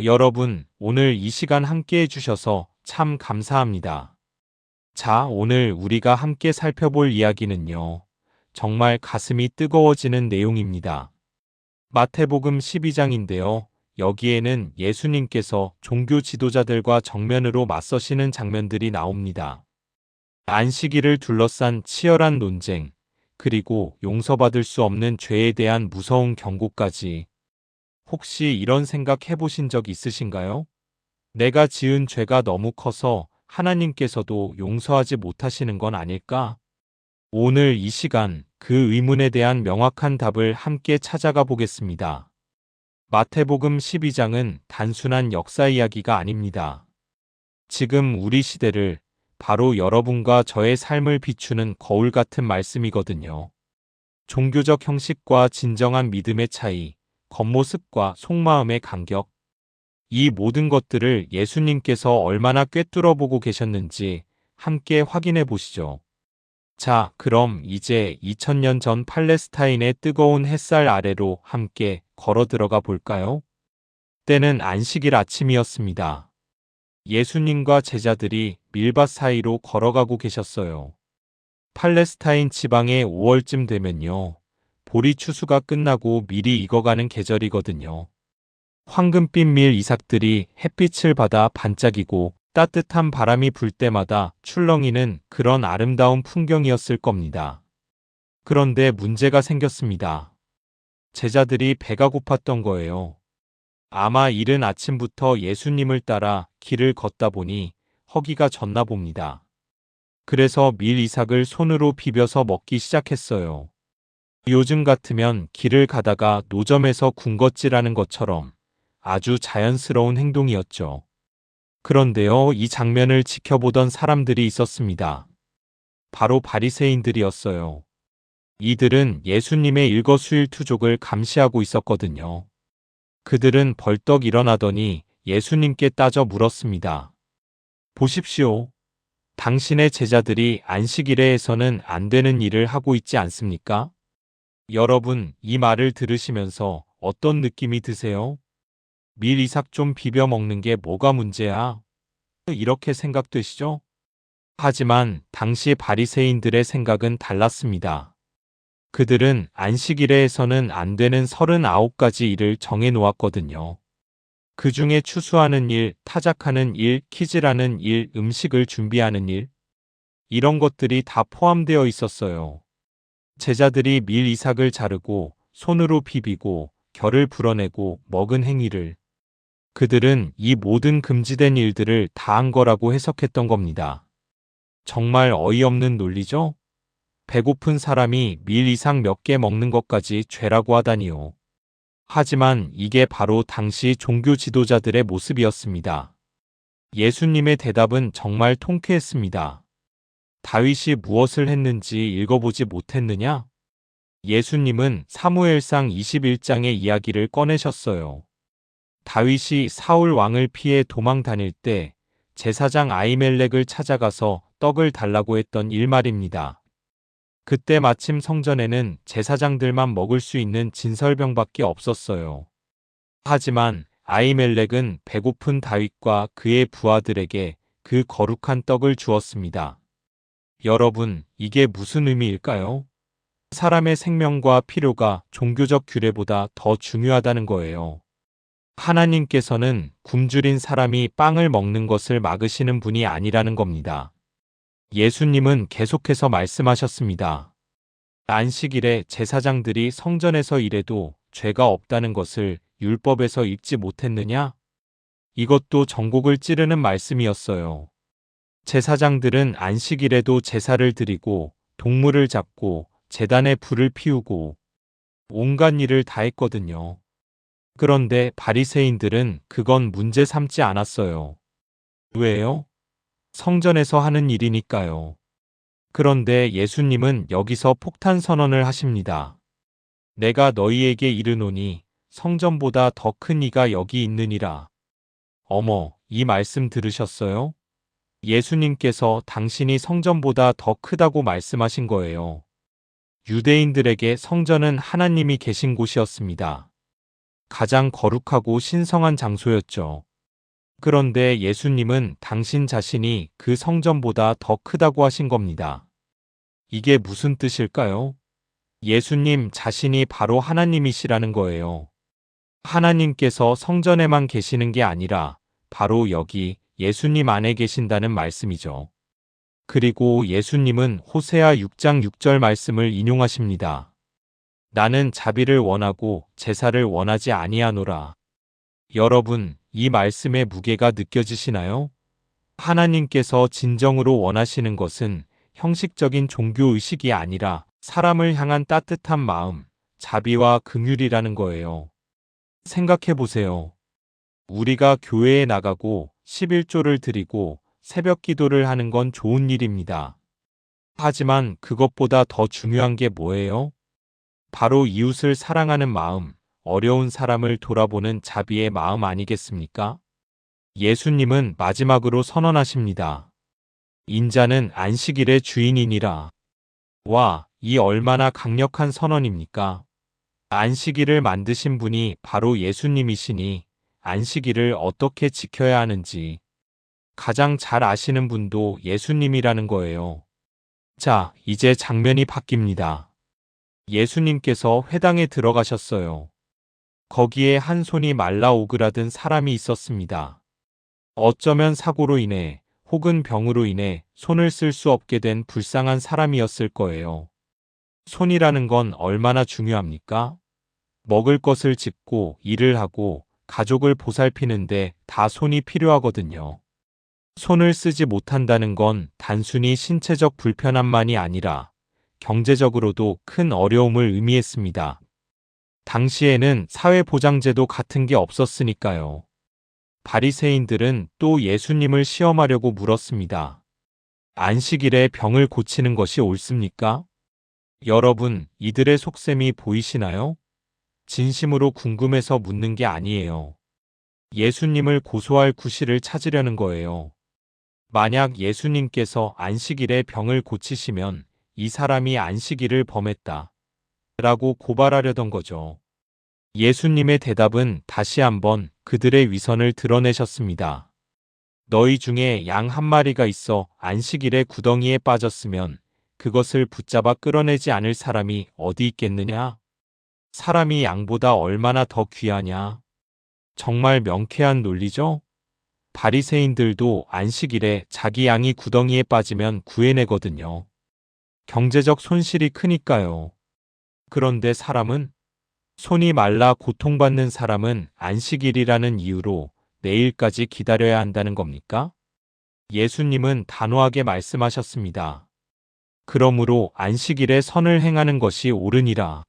여러분, 오늘 이 시간 함께 해주셔서 참 감사합니다. 자, 오늘 우리가 함께 살펴볼 이야기는요. 정말 가슴이 뜨거워지는 내용입니다. 마태복음 12장인데요. 여기에는 예수님께서 종교 지도자들과 정면으로 맞서시는 장면들이 나옵니다. 안식일을 둘러싼 치열한 논쟁, 그리고 용서받을 수 없는 죄에 대한 무서운 경고까지. 혹시 이런 생각 해보신 적 있으신가요? 내가 지은 죄가 너무 커서 하나님께서도 용서하지 못하시는 건 아닐까? 오늘 이 시간 그 의문에 대한 명확한 답을 함께 찾아가 보겠습니다. 마태복음 12장은 단순한 역사 이야기가 아닙니다. 지금 우리 시대를, 바로 여러분과 저의 삶을 비추는 거울 같은 말씀이거든요. 종교적 형식과 진정한 믿음의 차이, 겉모습과 속마음의 간격, 이 모든 것들을 예수님께서 얼마나 꿰뚫어 보고 계셨는지 함께 확인해 보시죠. 자, 그럼 이제 2000년 전 팔레스타인의 뜨거운 햇살 아래로 함께 걸어 들어가 볼까요? 때는 안식일 아침이었습니다. 예수님과 제자들이 밀밭 사이로 걸어가고 계셨어요. 팔레스타인 지방의 5월쯤 되면요. 보리 추수가 끝나고 밀이 익어가는 계절이거든요. 황금빛 밀 이삭들이 햇빛을 받아 반짝이고 따뜻한 바람이 불 때마다 출렁이는 그런 아름다운 풍경이었을 겁니다. 그런데 문제가 생겼습니다. 제자들이 배가 고팠던 거예요. 아마 이른 아침부터 예수님을 따라 길을 걷다 보니 허기가 졌나 봅니다. 그래서 밀 이삭을 손으로 비벼서 먹기 시작했어요. 요즘 같으면 길을 가다가 노점에서 군것질하는 것처럼 아주 자연스러운 행동이었죠. 그런데요, 이 장면을 지켜보던 사람들이 있었습니다. 바로 바리새인들이었어요. 이들은 예수님의 일거수일투족을 감시하고 있었거든요. 그들은 벌떡 일어나더니 예수님께 따져 물었습니다. 보십시오. 당신의 제자들이 안식일에서는 안 되는 일을 하고 있지 않습니까? 여러분, 이 말을 들으시면서 어떤 느낌이 드세요? 밀 이삭 좀 비벼 먹는 게 뭐가 문제야? 이렇게 생각되시죠? 하지만 당시 바리새인들의 생각은 달랐습니다. 그들은 안식일에서는 안 되는 39가지 일을 정해 놓았거든요. 그 중에 추수하는 일, 타작하는 일, 키질하는 일, 음식을 준비하는 일, 이런 것들이 다 포함되어 있었어요. 제자들이 밀 이삭을 자르고 손으로 비비고 결을 불어내고 먹은 행위를, 그들은 이 모든 금지된 일들을 다 한 거라고 해석했던 겁니다. 정말 어이없는 논리죠? 배고픈 사람이 밀 이삭 몇 개 먹는 것까지 죄라고 하다니요. 하지만 이게 바로 당시 종교 지도자들의 모습이었습니다. 예수님의 대답은 정말 통쾌했습니다. 다윗이 무엇을 했는지 읽어보지 못했느냐? 예수님은 사무엘상 21장의 이야기를 꺼내셨어요. 다윗이 사울 왕을 피해 도망 다닐 때 제사장 아히멜렉을 찾아가서 떡을 달라고 했던 일말입니다. 그때 마침 성전에는 제사장들만 먹을 수 있는 진설병밖에 없었어요. 하지만 아히멜렉은 배고픈 다윗과 그의 부하들에게 그 거룩한 떡을 주었습니다. 여러분, 이게 무슨 의미일까요? 사람의 생명과 필요가 종교적 규례보다 더 중요하다는 거예요. 하나님께서는 굶주린 사람이 빵을 먹는 것을 막으시는 분이 아니라는 겁니다. 예수님은 계속해서 말씀하셨습니다. 안식일에 제사장들이 성전에서 일해도 죄가 없다는 것을 율법에서 읽지 못했느냐? 이것도 전곡을 찌르는 말씀이었어요. 제사장들은 안식일에도 제사를 드리고 동물을 잡고 제단에 불을 피우고 온갖 일을 다 했거든요. 그런데 바리새인들은 그건 문제 삼지 않았어요. 왜요? 성전에서 하는 일이니까요. 그런데 예수님은 여기서 폭탄 선언을 하십니다. 내가 너희에게 이르노니 성전보다 더 큰 이가 여기 있느니라. 어머, 이 말씀 들으셨어요? 예수님께서 당신이 성전보다 더 크다고 말씀하신 거예요. 유대인들에게 성전은 하나님이 계신 곳이었습니다. 가장 거룩하고 신성한 장소였죠. 그런데 예수님은 당신 자신이 그 성전보다 더 크다고 하신 겁니다. 이게 무슨 뜻일까요? 예수님 자신이 바로 하나님이시라는 거예요. 하나님께서 성전에만 계시는 게 아니라 바로 여기 예수님 안에 계신다는 말씀이죠. 그리고 예수님은 호세아 6장 6절 말씀을 인용하십니다. 나는 자비를 원하고 제사를 원하지 아니하노라. 여러분, 이 말씀의 무게가 느껴지시나요? 하나님께서 진정으로 원하시는 것은 형식적인 종교 의식이 아니라 사람을 향한 따뜻한 마음, 자비와 긍휼이라는 거예요. 생각해 보세요. 우리가 교회에 나가고 11조를 드리고 새벽 기도를 하는 건 좋은 일입니다. 하지만 그것보다 더 중요한 게 뭐예요? 바로 이웃을 사랑하는 마음, 어려운 사람을 돌아보는 자비의 마음 아니겠습니까? 예수님은 마지막으로 선언하십니다. 인자는 안식일의 주인이니라. 와, 이 얼마나 강력한 선언입니까? 안식일을 만드신 분이 바로 예수님이시니 안식일을 어떻게 지켜야 하는지 가장 잘 아시는 분도 예수님이라는 거예요. 자, 이제 장면이 바뀝니다. 예수님께서 회당에 들어가셨어요. 거기에 한 손이 말라 오그라든 사람이 있었습니다. 어쩌면 사고로 인해 혹은 병으로 인해 손을 쓸 수 없게 된 불쌍한 사람이었을 거예요. 손이라는 건 얼마나 중요합니까? 먹을 것을 짓고 일을 하고 가족을 보살피는데 다 손이 필요하거든요. 손을 쓰지 못한다는 건 단순히 신체적 불편함만이 아니라 경제적으로도 큰 어려움을 의미했습니다. 당시에는 사회보장제도 같은 게 없었으니까요. 바리새인들은 또 예수님을 시험하려고 물었습니다. 안식일에 병을 고치는 것이 옳습니까? 여러분, 이들의 속셈이 보이시나요? 진심으로 궁금해서 묻는 게 아니에요. 예수님을 고소할 구실을 찾으려는 거예요. 만약 예수님께서 안식일에 병을 고치시면 이 사람이 안식일을 범했다 라고 고발하려던 거죠. 예수님의 대답은 다시 한번 그들의 위선을 드러내셨습니다. 너희 중에 양 한 마리가 있어 안식일에 구덩이에 빠졌으면 그것을 붙잡아 끌어내지 않을 사람이 어디 있겠느냐? 사람이 양보다 얼마나 더 귀하냐? 정말 명쾌한 논리죠? 바리새인들도 안식일에 자기 양이 구덩이에 빠지면 구해내거든요. 경제적 손실이 크니까요. 그런데 사람은 손이 말라 고통받는 사람은 안식일이라는 이유로 내일까지 기다려야 한다는 겁니까? 예수님은 단호하게 말씀하셨습니다. 그러므로 안식일에 선을 행하는 것이 옳으니라.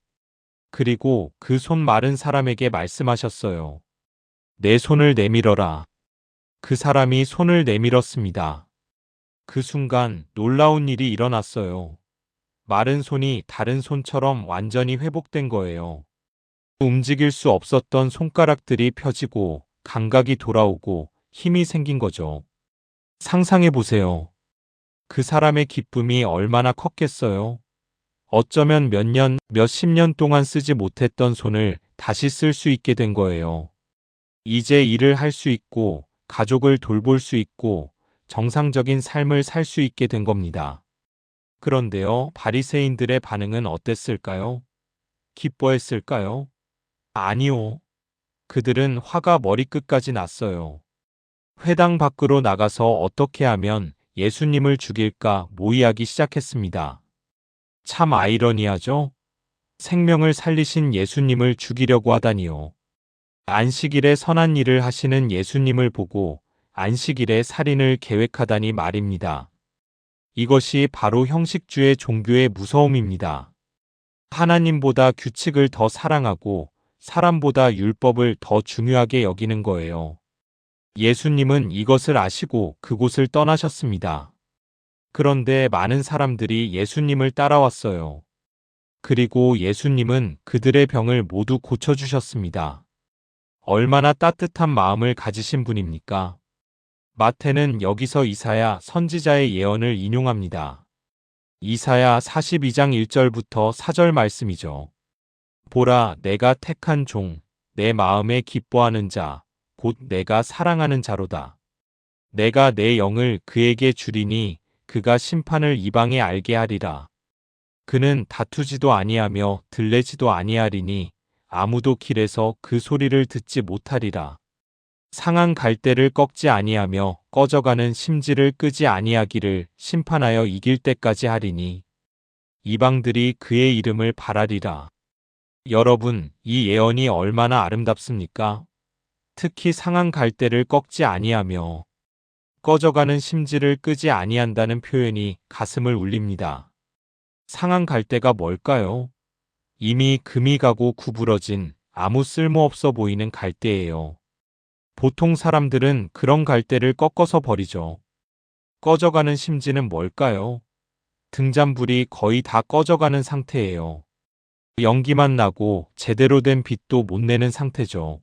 그리고 그 손 마른 사람에게 말씀하셨어요. 내 손을 내밀어라. 그 사람이 손을 내밀었습니다. 그 순간 놀라운 일이 일어났어요. 마른 손이 다른 손처럼 완전히 회복된 거예요. 움직일 수 없었던 손가락들이 펴지고 감각이 돌아오고 힘이 생긴 거죠. 상상해 보세요. 그 사람의 기쁨이 얼마나 컸겠어요. 어쩌면 몇 년, 몇십 년 동안 쓰지 못했던 손을 다시 쓸 수 있게 된 거예요. 이제 일을 할 수 있고 가족을 돌볼 수 있고 정상적인 삶을 살 수 있게 된 겁니다. 그런데요, 바리새인들의 반응은 어땠을까요? 기뻐했을까요? 아니요. 그들은 화가 머리끝까지 났어요. 회당 밖으로 나가서 어떻게 하면 예수님을 죽일까 모의하기 시작했습니다. 참 아이러니하죠? 생명을 살리신 예수님을 죽이려고 하다니요. 안식일에 선한 일을 하시는 예수님을 보고 안식일에 살인을 계획하다니 말입니다. 이것이 바로 형식주의 종교의 무서움입니다. 하나님보다 규칙을 더 사랑하고 사람보다 율법을 더 중요하게 여기는 거예요. 예수님은 이것을 아시고 그곳을 떠나셨습니다. 그런데 많은 사람들이 예수님을 따라왔어요. 그리고 예수님은 그들의 병을 모두 고쳐주셨습니다. 얼마나 따뜻한 마음을 가지신 분입니까? 마태는 여기서 이사야 선지자의 예언을 인용합니다. 이사야 42장 1절부터 4절 말씀이죠. 보라, 내가 택한 종, 내 마음에 기뻐하는 자, 곧 내가 사랑하는 자로다. 내가 내 영을 그에게 주리니 그가 심판을 이방에 알게 하리라. 그는 다투지도 아니하며 들레지도 아니하리니 아무도 길에서 그 소리를 듣지 못하리라. 상한 갈대를 꺾지 아니하며 꺼져가는 심지를 끄지 아니하기를 심판하여 이길 때까지 하리니 이방들이 그의 이름을 바라리라. 여러분, 이 예언이 얼마나 아름답습니까? 특히 상한 갈대를 꺾지 아니하며 꺼져가는 심지를 끄지 아니한다는 표현이 가슴을 울립니다. 상한 갈대가 뭘까요? 이미 금이 가고 구부러진 아무 쓸모없어 보이는 갈대예요. 보통 사람들은 그런 갈대를 꺾어서 버리죠. 꺼져가는 심지는 뭘까요? 등잔불이 거의 다 꺼져가는 상태예요. 연기만 나고 제대로 된 빛도 못 내는 상태죠.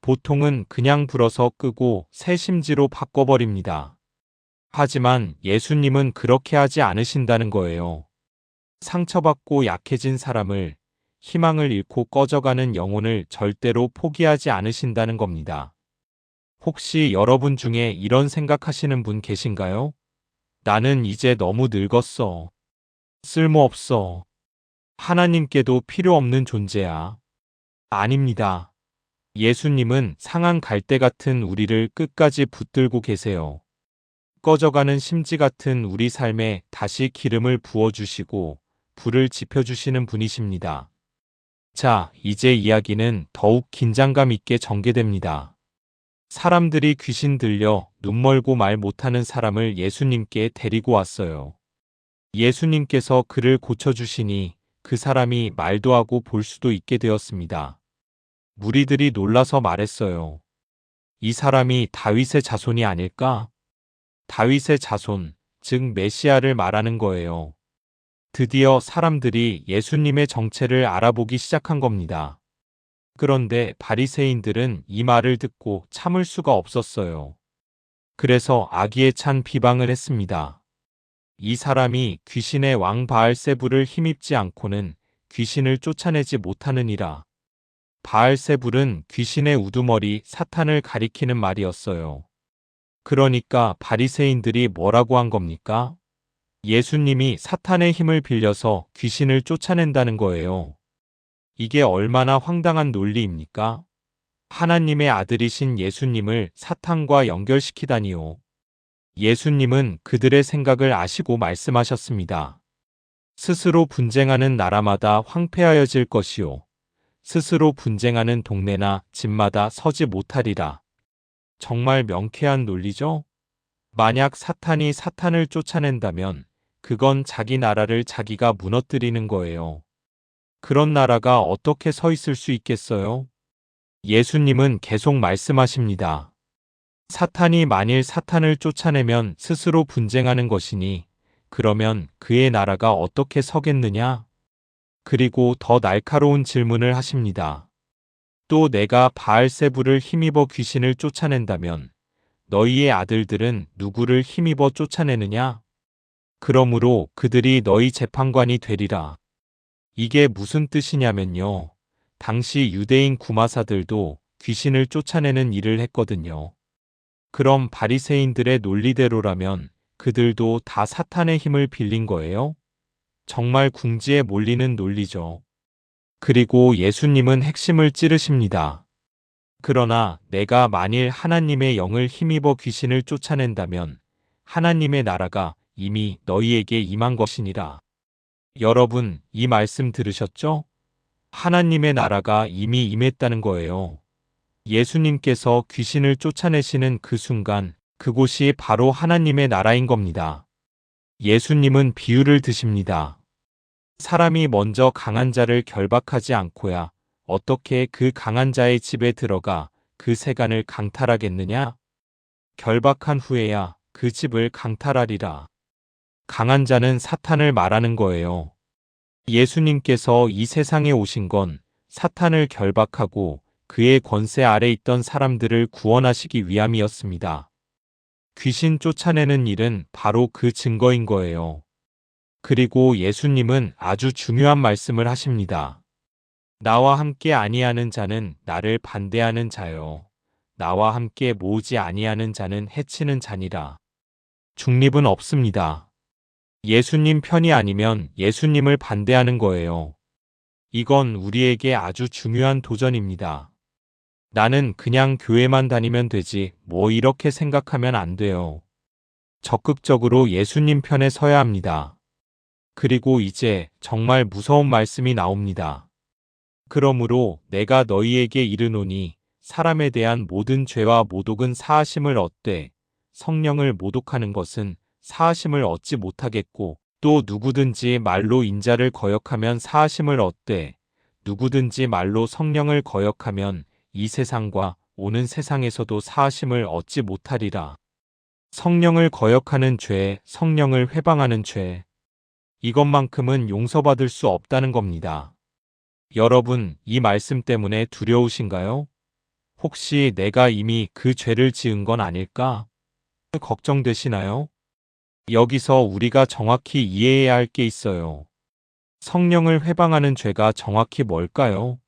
보통은 그냥 불어서 끄고 새 심지로 바꿔버립니다. 하지만 예수님은 그렇게 하지 않으신다는 거예요. 상처받고 약해진 사람을, 희망을 잃고 꺼져가는 영혼을 절대로 포기하지 않으신다는 겁니다. 혹시 여러분 중에 이런 생각하시는 분 계신가요? 나는 이제 너무 늙었어. 쓸모없어. 하나님께도 필요 없는 존재야. 아닙니다. 예수님은 상한 갈대 같은 우리를 끝까지 붙들고 계세요. 꺼져가는 심지 같은 우리 삶에 다시 기름을 부어주시고 불을 지펴주시는 분이십니다. 자, 이제 이야기는 더욱 긴장감 있게 전개됩니다. 사람들이 귀신 들려 눈 멀고 말 못하는 사람을 예수님께 데리고 왔어요. 예수님께서 그를 고쳐주시니 그 사람이 말도 하고 볼 수도 있게 되었습니다. 무리들이 놀라서 말했어요. 이 사람이 다윗의 자손이 아닐까? 다윗의 자손, 즉 메시아를 말하는 거예요. 드디어 사람들이 예수님의 정체를 알아보기 시작한 겁니다. 그런데 바리새인들은 이 말을 듣고 참을 수가 없었어요. 그래서 악의에 찬 비방을 했습니다. 이 사람이 귀신의 왕 바알세불을 힘입지 않고는 귀신을 쫓아내지 못하느니라. 바알세불은 귀신의 우두머리 사탄을 가리키는 말이었어요. 그러니까 바리새인들이 뭐라고 한 겁니까? 예수님이 사탄의 힘을 빌려서 귀신을 쫓아낸다는 거예요. 이게 얼마나 황당한 논리입니까? 하나님의 아들이신 예수님을 사탄과 연결시키다니요. 예수님은 그들의 생각을 아시고 말씀하셨습니다. 스스로 분쟁하는 나라마다 황폐하여질 것이요. 스스로 분쟁하는 동네나 집마다 서지 못하리라. 정말 명쾌한 논리죠? 만약 사탄이 사탄을 쫓아낸다면 그건 자기 나라를 자기가 무너뜨리는 거예요. 그런 나라가 어떻게 서 있을 수 있겠어요? 예수님은 계속 말씀하십니다. 사탄이 만일 사탄을 쫓아내면 스스로 분쟁하는 것이니 그러면 그의 나라가 어떻게 서겠느냐? 그리고 더 날카로운 질문을 하십니다. 또 내가 바알세불을 힘입어 귀신을 쫓아낸다면 너희의 아들들은 누구를 힘입어 쫓아내느냐? 그러므로 그들이 너희 재판관이 되리라. 이게 무슨 뜻이냐면요. 당시 유대인 구마사들도 귀신을 쫓아내는 일을 했거든요. 그럼 바리새인들의 논리대로라면 그들도 다 사탄의 힘을 빌린 거예요? 정말 궁지에 몰리는 논리죠. 그리고 예수님은 핵심을 찌르십니다. 그러나 내가 만일 하나님의 영을 힘입어 귀신을 쫓아낸다면 하나님의 나라가 이미 너희에게 임한 것이니라. 여러분, 이 말씀 들으셨죠? 하나님의 나라가 이미 임했다는 거예요. 예수님께서 귀신을 쫓아내시는 그 순간 그곳이 바로 하나님의 나라인 겁니다. 예수님은 비유를 드십니다. 사람이 먼저 강한 자를 결박하지 않고야 어떻게 그 강한 자의 집에 들어가 그 세간을 강탈하겠느냐? 결박한 후에야 그 집을 강탈하리라. 강한 자는 사탄을 말하는 거예요. 예수님께서 이 세상에 오신 건 사탄을 결박하고 그의 권세 아래 있던 사람들을 구원하시기 위함이었습니다. 귀신 쫓아내는 일은 바로 그 증거인 거예요. 그리고 예수님은 아주 중요한 말씀을 하십니다. 나와 함께 아니하는 자는 나를 반대하는 자요. 나와 함께 모으지 아니하는 자는 해치는 자니라. 중립은 없습니다. 예수님 편이 아니면 예수님을 반대하는 거예요. 이건 우리에게 아주 중요한 도전입니다. 나는 그냥 교회만 다니면 되지, 뭐 이렇게 생각하면 안 돼요. 적극적으로 예수님 편에 서야 합니다. 그리고 이제 정말 무서운 말씀이 나옵니다. 그러므로 내가 너희에게 이르노니 사람에 대한 모든 죄와 모독은 사하심을 얻되 성령을 모독하는 것은 사하심을 얻지 못하겠고 또 누구든지 말로 인자를 거역하면 사하심을 얻되 누구든지 말로 성령을 거역하면 이 세상과 오는 세상에서도 사하심을 얻지 못하리라. 성령을 거역하는 죄, 성령을 회방하는 죄, 이것만큼은 용서받을 수 없다는 겁니다. 여러분, 이 말씀 때문에 두려우신가요? 혹시 내가 이미 그 죄를 지은 건 아닐까? 걱정되시나요? 여기서 우리가 정확히 이해해야 할 게 있어요. 성령을 회방하는 죄가 정확히 뭘까요?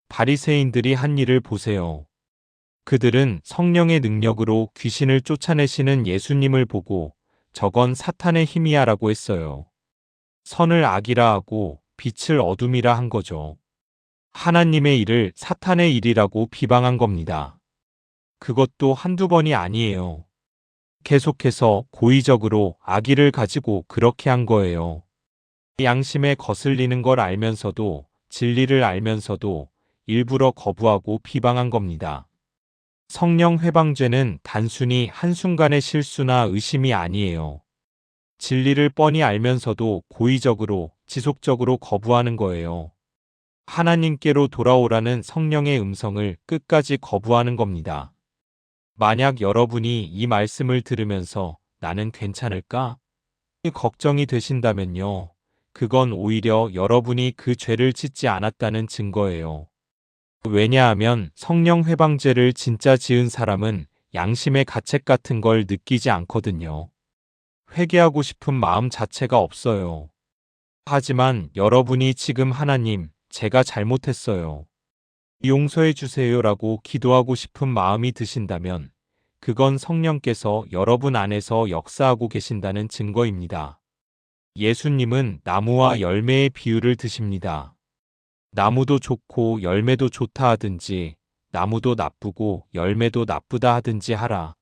바리새인들이 한 일을 보세요. 그들은 성령의 능력으로 귀신을 쫓아내시는 예수님을 보고 저건 사탄의 힘이야라고 했어요. 선을 악이라 하고 빛을 어둠이라 한 거죠. 하나님의 일을 사탄의 일이라고 비방한 겁니다. 그것도 한두 번이 아니에요. 계속해서 고의적으로 악의를 가지고 그렇게 한 거예요. 양심에 거슬리는 걸 알면서도 진리를 알면서도 일부러 거부하고 비방한 겁니다. 성령 회방죄는 단순히 한순간의 실수나 의심이 아니에요. 진리를 뻔히 알면서도 고의적으로 지속적으로 거부하는 거예요. 하나님께로 돌아오라는 성령의 음성을 끝까지 거부하는 겁니다. 만약 여러분이 이 말씀을 들으면서 나는 괜찮을까? 걱정이 되신다면요. 그건 오히려 여러분이 그 죄를 짓지 않았다는 증거예요. 왜냐하면 성령 회방죄를 진짜 지은 사람은 양심의 가책 같은 걸 느끼지 않거든요. 회개하고 싶은 마음 자체가 없어요. 하지만 여러분이 지금 하나님, 제가 잘못했어요. 용서해 주세요라고 기도하고 싶은 마음이 드신다면 그건 성령께서 여러분 안에서 역사하고 계신다는 증거입니다. 예수님은 나무와 열매의 비유를 드십니다. 나무도 좋고 열매도 좋다 하든지 나무도 나쁘고 열매도 나쁘다 하든지 하라.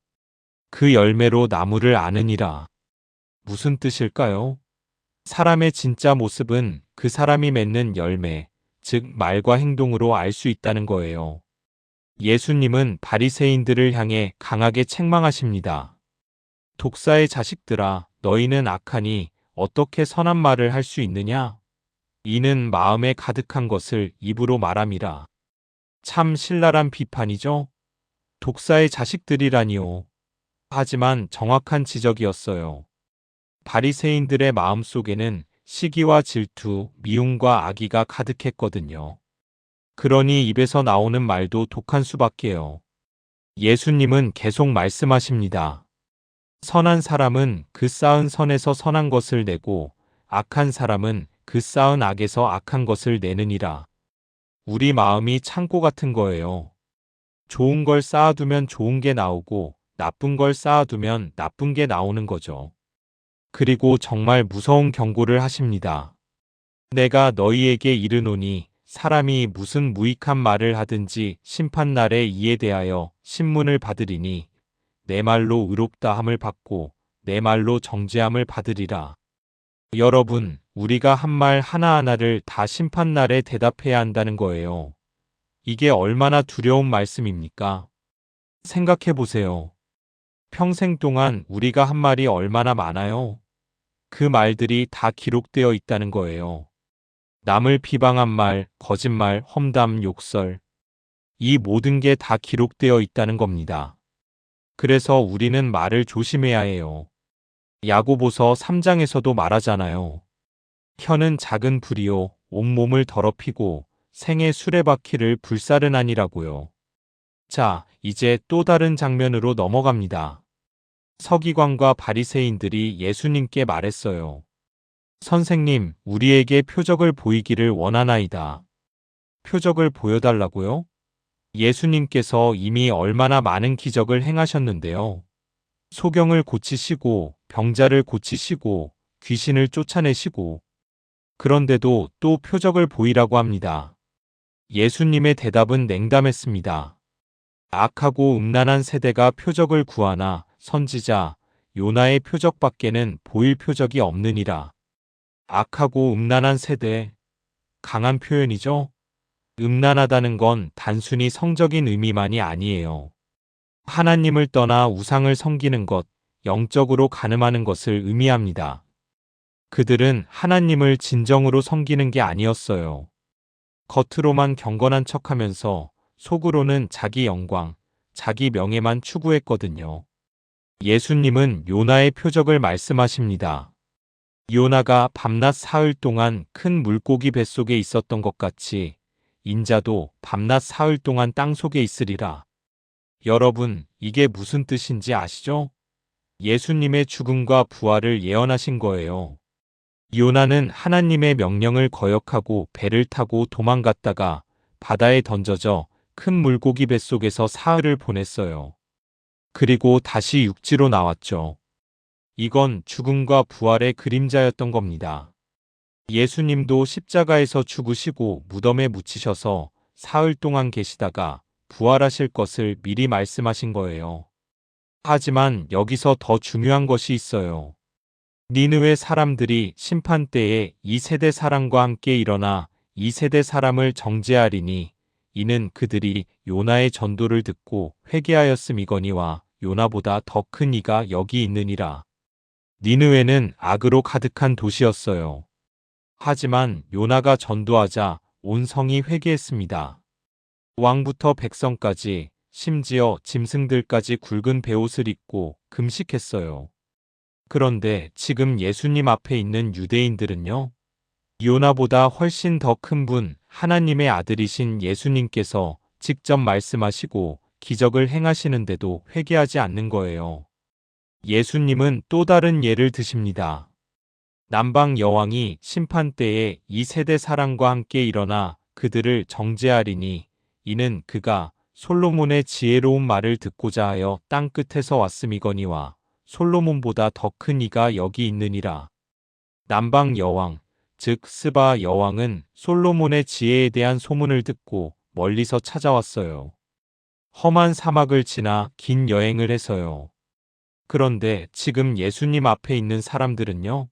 그 열매로 나무를 아느니라. 무슨 뜻일까요? 사람의 진짜 모습은 그 사람이 맺는 열매, 즉 말과 행동으로 알 수 있다는 거예요. 예수님은 바리새인들을 향해 강하게 책망하십니다. 독사의 자식들아, 너희는 악하니 어떻게 선한 말을 할 수 있느냐? 이는 마음에 가득한 것을 입으로 말함이라. 참 신랄한 비판이죠? 독사의 자식들이라니요. 하지만 정확한 지적이었어요. 바리새인들의 마음 속에는 시기와 질투, 미움과 악의가 가득했거든요. 그러니 입에서 나오는 말도 독한 수밖에요. 예수님은 계속 말씀하십니다. 선한 사람은 그 쌓은 선에서 선한 것을 내고 악한 사람은 그 쌓은 악에서 악한 것을 내느니라. 우리 마음이 창고 같은 거예요. 좋은 걸 쌓아두면 좋은 게 나오고 나쁜 걸 쌓아두면 나쁜 게 나오는 거죠. 그리고 정말 무서운 경고를 하십니다. 내가 너희에게 이르노니 사람이 무슨 무익한 말을 하든지 심판날에 이에 대하여 신문을 받으리니 내 말로 의롭다 함을 받고 내 말로 정죄함을 받으리라. 여러분, 우리가 한 말 하나하나를 다 심판날에 대답해야 한다는 거예요. 이게 얼마나 두려운 말씀입니까? 생각해 보세요. 평생 동안 우리가 한 말이 얼마나 많아요? 그 말들이 다 기록되어 있다는 거예요. 남을 비방한 말, 거짓말, 험담, 욕설. 이 모든 게 다 기록되어 있다는 겁니다. 그래서 우리는 말을 조심해야 해요. 야고보서 3장에서도 말하잖아요. 혀는 작은 불이요, 온몸을 더럽히고 생의 수레바퀴를 불사르나니라고요. 자, 이제 또 다른 장면으로 넘어갑니다. 서기관과 바리새인들이 예수님께 말했어요. 선생님, 우리에게 표적을 보이기를 원하나이다. 표적을 보여달라고요? 예수님께서 이미 얼마나 많은 기적을 행하셨는데요. 소경을 고치시고 병자를 고치시고 귀신을 쫓아내시고 그런데도 또 표적을 보이라고 합니다. 예수님의 대답은 냉담했습니다. 악하고 음란한 세대가 표적을 구하나 선지자 요나의 표적밖에는 보일 표적이 없느니라. 악하고 음란한 세대, 강한 표현이죠? 음란하다는 건 단순히 성적인 의미만이 아니에요. 하나님을 떠나 우상을 섬기는 것, 영적으로 가늠하는 것을 의미합니다. 그들은 하나님을 진정으로 섬기는 게 아니었어요. 겉으로만 경건한 척하면서 속으로는 자기 영광, 자기 명예만 추구했거든요. 예수님은 요나의 표적을 말씀하십니다. 요나가 밤낮 사흘 동안 큰 물고기 뱃속에 있었던 것 같이 인자도 밤낮 사흘 동안 땅속에 있으리라. 여러분, 이게 무슨 뜻인지 아시죠? 예수님의 죽음과 부활을 예언하신 거예요. 요나는 하나님의 명령을 거역하고 배를 타고 도망갔다가 바다에 던져져 큰 물고기 뱃속에서 사흘을 보냈어요. 그리고 다시 육지로 나왔죠. 이건 죽음과 부활의 그림자였던 겁니다. 예수님도 십자가에서 죽으시고 무덤에 묻히셔서 사흘 동안 계시다가 부활하실 것을 미리 말씀하신 거예요. 하지만 여기서 더 중요한 것이 있어요. 니느웨 사람들이 심판 때에 이 세대 사람과 함께 일어나 이 세대 사람을 정죄하리니 이는 그들이 요나의 전도를 듣고 회개하였음이거니와 요나보다 더 큰 이가 여기 있느니라. 니느웨는 악으로 가득한 도시였어요. 하지만 요나가 전도하자 온 성이 회개했습니다. 왕부터 백성까지 심지어 짐승들까지 굵은 베옷을 입고 금식했어요. 그런데 지금 예수님 앞에 있는 유대인들은요? 요나보다 훨씬 더 큰 분, 하나님의 아들이신 예수님께서 직접 말씀하시고 기적을 행하시는데도 회개하지 않는 거예요. 예수님은 또 다른 예를 드십니다. 남방 여왕이 심판 때에 이 세대 사람과 함께 일어나 그들을 정죄하리니 이는 그가 솔로몬의 지혜로운 말을 듣고자 하여 땅 끝에서 왔음이거니와 솔로몬보다 더 큰 이가 여기 있느니라. 남방 여왕, 즉 스바 여왕은 솔로몬의 지혜에 대한 소문을 듣고 멀리서 찾아왔어요. 험한 사막을 지나 긴 여행을 해서요. 그런데 지금 예수님 앞에 있는 사람들은요.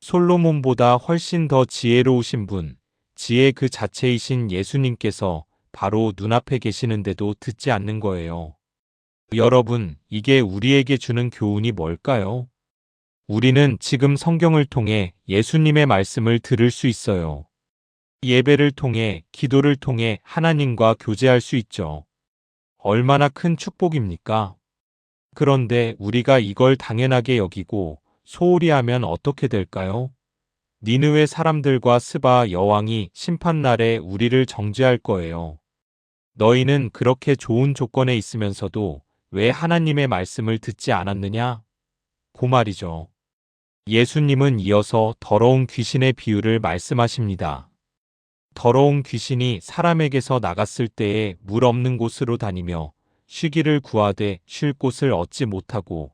솔로몬보다 훨씬 더 지혜로우신 분, 지혜 그 자체이신 예수님께서 바로 눈앞에 계시는데도 듣지 않는 거예요. 여러분, 이게 우리에게 주는 교훈이 뭘까요? 우리는 지금 성경을 통해 예수님의 말씀을 들을 수 있어요. 예배를 통해, 기도를 통해 하나님과 교제할 수 있죠. 얼마나 큰 축복입니까? 그런데 우리가 이걸 당연하게 여기고 소홀히 하면 어떻게 될까요? 니느웨 사람들과 스바 여왕이 심판날에 우리를 정죄할 거예요. 너희는 그렇게 좋은 조건에 있으면서도 왜 하나님의 말씀을 듣지 않았느냐? 그 말이죠. 예수님은 이어서 더러운 귀신의 비유를 말씀하십니다. 더러운 귀신이 사람에게서 나갔을 때에 물 없는 곳으로 다니며 쉬기를 구하되 쉴 곳을 얻지 못하고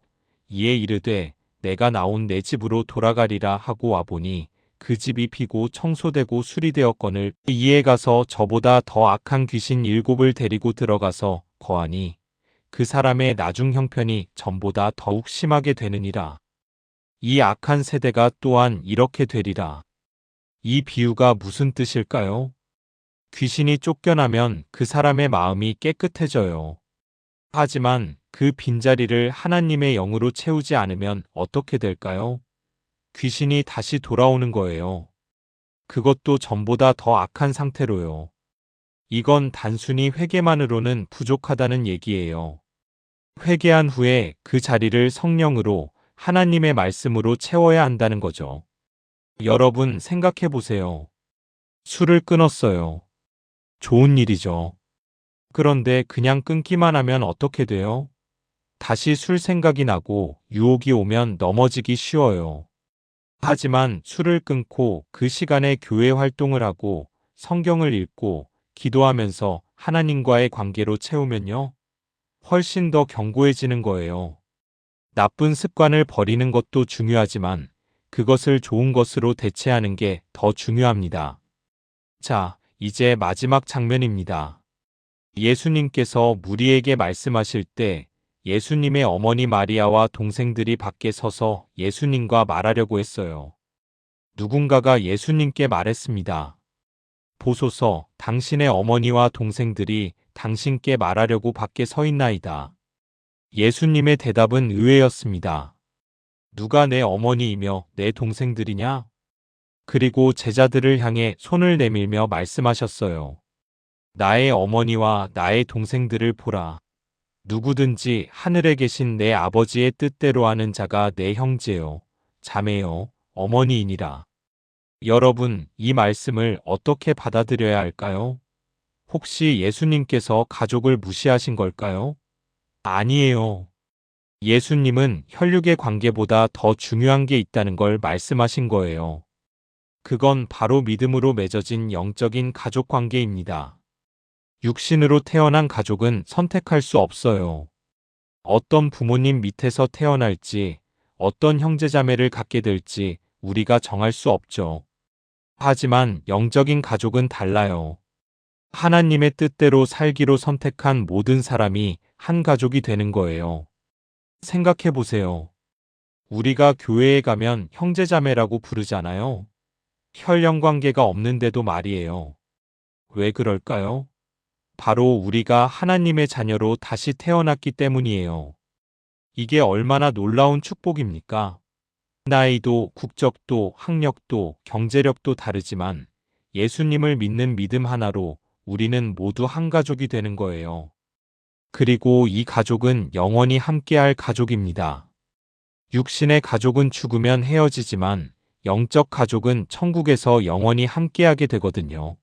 이에 이르되 내가 나온 내 집으로 돌아가리라 하고 와보니 그 집이 비고 청소되고 수리되었거늘 이에 가서 저보다 더 악한 귀신 7을 데리고 들어가서 거하니 그 사람의 나중 형편이 전보다 더욱 심하게 되느니라. 이 악한 세대가 또한 이렇게 되리라. 이 비유가 무슨 뜻일까요? 귀신이 쫓겨나면 그 사람의 마음이 깨끗해져요. 하지만 그 빈자리를 하나님의 영으로 채우지 않으면 어떻게 될까요? 귀신이 다시 돌아오는 거예요. 그것도 전보다 더 악한 상태로요. 이건 단순히 회개만으로는 부족하다는 얘기예요. 회개한 후에 그 자리를 성령으로 하나님의 말씀으로 채워야 한다는 거죠. 여러분 생각해 보세요. 술을 끊었어요. 좋은 일이죠. 그런데 그냥 끊기만 하면 어떻게 돼요? 다시 술 생각이 나고 유혹이 오면 넘어지기 쉬워요. 하지만 술을 끊고 그 시간에 교회 활동을 하고 성경을 읽고 기도하면서 하나님과의 관계로 채우면요. 훨씬 더 견고해지는 거예요. 나쁜 습관을 버리는 것도 중요하지만 그것을 좋은 것으로 대체하는 게 더 중요합니다. 자, 이제 마지막 장면입니다. 예수님께서 무리에게 말씀하실 때 예수님의 어머니 마리아와 동생들이 밖에 서서 예수님과 말하려고 했어요. 누군가가 예수님께 말했습니다. 보소서, 당신의 어머니와 동생들이 당신께 말하려고 밖에 서 있나이다. 예수님의 대답은 의외였습니다. 누가 내 어머니이며 내 동생들이냐? 그리고 제자들을 향해 손을 내밀며 말씀하셨어요. 나의 어머니와 나의 동생들을 보라. 누구든지 하늘에 계신 내 아버지의 뜻대로 하는 자가 내 형제요, 자매요, 어머니이니라. 여러분, 이 말씀을 어떻게 받아들여야 할까요? 혹시 예수님께서 가족을 무시하신 걸까요? 아니에요. 예수님은 혈육의 관계보다 더 중요한 게 있다는 걸 말씀하신 거예요. 그건 바로 믿음으로 맺어진 영적인 가족 관계입니다. 육신으로 태어난 가족은 선택할 수 없어요. 어떤 부모님 밑에서 태어날지, 어떤 형제자매를 갖게 될지 우리가 정할 수 없죠. 하지만 영적인 가족은 달라요. 하나님의 뜻대로 살기로 선택한 모든 사람이 한 가족이 되는 거예요. 생각해 보세요. 우리가 교회에 가면 형제자매라고 부르잖아요. 혈연 관계가 없는데도 말이에요. 왜 그럴까요? 바로 우리가 하나님의 자녀로 다시 태어났기 때문이에요. 이게 얼마나 놀라운 축복입니까? 나이도, 국적도, 학력도, 경제력도 다르지만 예수님을 믿는 믿음 하나로 우리는 모두 한 가족이 되는 거예요. 그리고 이 가족은 영원히 함께할 가족입니다. 육신의 가족은 죽으면 헤어지지만 영적 가족은 천국에서 영원히 함께하게 되거든요.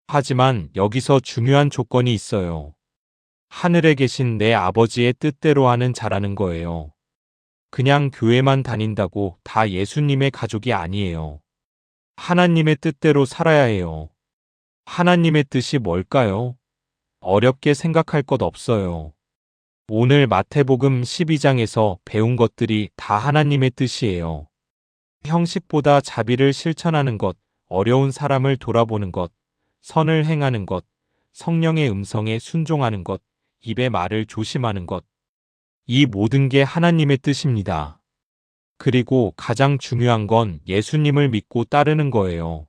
하지만 여기서 중요한 조건이 있어요. 하늘에 계신 내 아버지의 뜻대로 하는 자라는 거예요. 그냥 교회만 다닌다고 다 예수님의 가족이 아니에요. 하나님의 뜻대로 살아야 해요. 하나님의 뜻이 뭘까요? 어렵게 생각할 것 없어요. 오늘 마태복음 12장에서 배운 것들이 다 하나님의 뜻이에요. 형식보다 자비를 실천하는 것, 어려운 사람을 돌아보는 것, 선을 행하는 것, 성령의 음성에 순종하는 것, 입의 말을 조심하는 것. 이 모든 게 하나님의 뜻입니다. 그리고 가장 중요한 건 예수님을 믿고 따르는 거예요.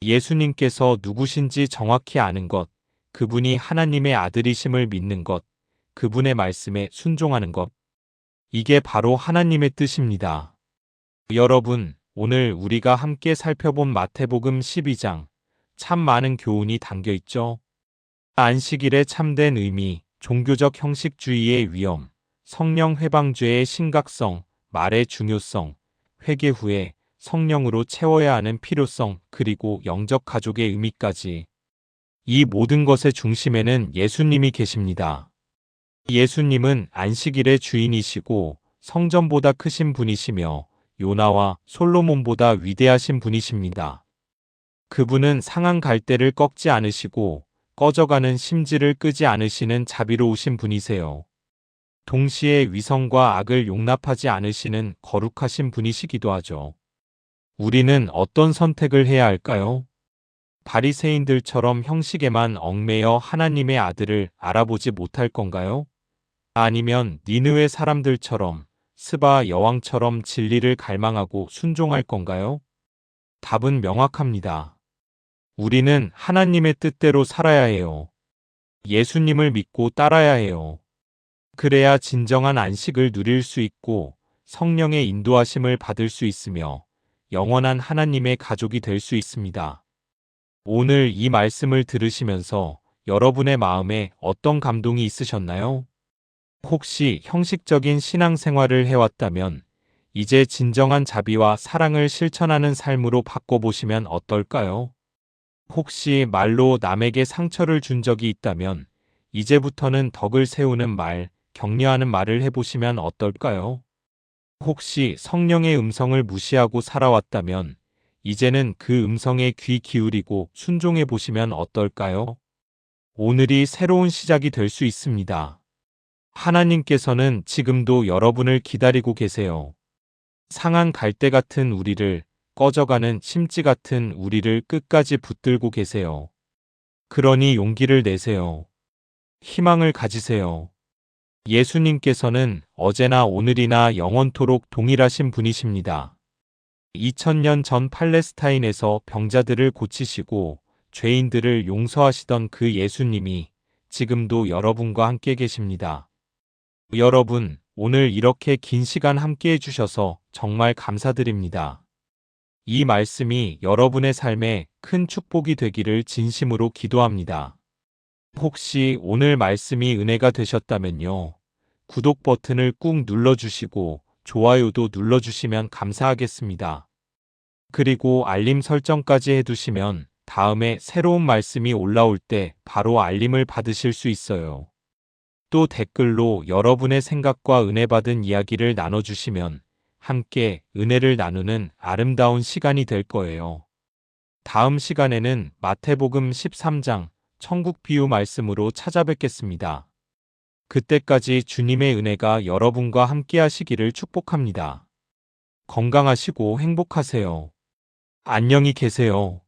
예수님께서 누구신지 정확히 아는 것, 그분이 하나님의 아들이심을 믿는 것, 그분의 말씀에 순종하는 것. 이게 바로 하나님의 뜻입니다. 여러분, 오늘 우리가 함께 살펴본 마태복음 12장, 참 많은 교훈이 담겨 있죠? 안식일의 참된 의미, 종교적 형식주의의 위험, 성령 회방죄의 심각성, 말의 중요성, 회개 후에 성령으로 채워야 하는 필요성, 그리고 영적 가족의 의미까지. 이 모든 것의 중심에는 예수님이 계십니다. 예수님은 안식일의 주인이시고 성전보다 크신 분이시며 요나와 솔로몬보다 위대하신 분이십니다. 그분은 상한 갈대를 꺾지 않으시고 꺼져가는 심지를 끄지 않으시는 자비로우신 분이세요. 동시에 위선과 악을 용납하지 않으시는 거룩하신 분이시기도 하죠. 우리는 어떤 선택을 해야 할까요? 바리새인들처럼 형식에만 얽매여 하나님의 아들을 알아보지 못할 건가요? 아니면 니느웨 사람들처럼 스바 여왕처럼 진리를 갈망하고 순종할 건가요? 답은 명확합니다. 우리는 하나님의 뜻대로 살아야 해요. 예수님을 믿고 따라야 해요. 그래야 진정한 안식을 누릴 수 있고 성령의 인도하심을 받을 수 있으며 영원한 하나님의 가족이 될 수 있습니다. 오늘 이 말씀을 들으시면서 여러분의 마음에 어떤 감동이 있으셨나요? 혹시 형식적인 신앙생활을 해왔다면 이제 진정한 자비와 사랑을 실천하는 삶으로 바꿔보시면 어떨까요? 혹시 말로 남에게 상처를 준 적이 있다면 이제부터는 덕을 세우는 말, 격려하는 말을 해보시면 어떨까요? 혹시 성령의 음성을 무시하고 살아왔다면 이제는 그 음성에 귀 기울이고 순종해 보시면 어떨까요? 오늘이 새로운 시작이 될 수 있습니다. 하나님께서는 지금도 여러분을 기다리고 계세요. 상한 갈대 같은 우리를, 꺼져가는 심지 같은 우리를 끝까지 붙들고 계세요. 그러니 용기를 내세요. 희망을 가지세요. 예수님께서는 어제나 오늘이나 영원토록 동일하신 분이십니다. 2000년 전 팔레스타인에서 병자들을 고치시고 죄인들을 용서하시던 그 예수님이 지금도 여러분과 함께 계십니다. 여러분, 오늘 이렇게 긴 시간 함께 해주셔서 정말 감사드립니다. 이 말씀이 여러분의 삶에 큰 축복이 되기를 진심으로 기도합니다. 혹시 오늘 말씀이 은혜가 되셨다면요. 구독 버튼을 꾹 눌러주시고 좋아요도 눌러주시면 감사하겠습니다. 그리고 알림 설정까지 해두시면 다음에 새로운 말씀이 올라올 때 바로 알림을 받으실 수 있어요. 또 댓글로 여러분의 생각과 은혜 받은 이야기를 나눠주시면 함께 은혜를 나누는 아름다운 시간이 될 거예요. 다음 시간에는 마태복음 13장 천국 비유 말씀으로 찾아뵙겠습니다. 그때까지 주님의 은혜가 여러분과 함께 하시기를 축복합니다. 건강하시고 행복하세요. 안녕히 계세요.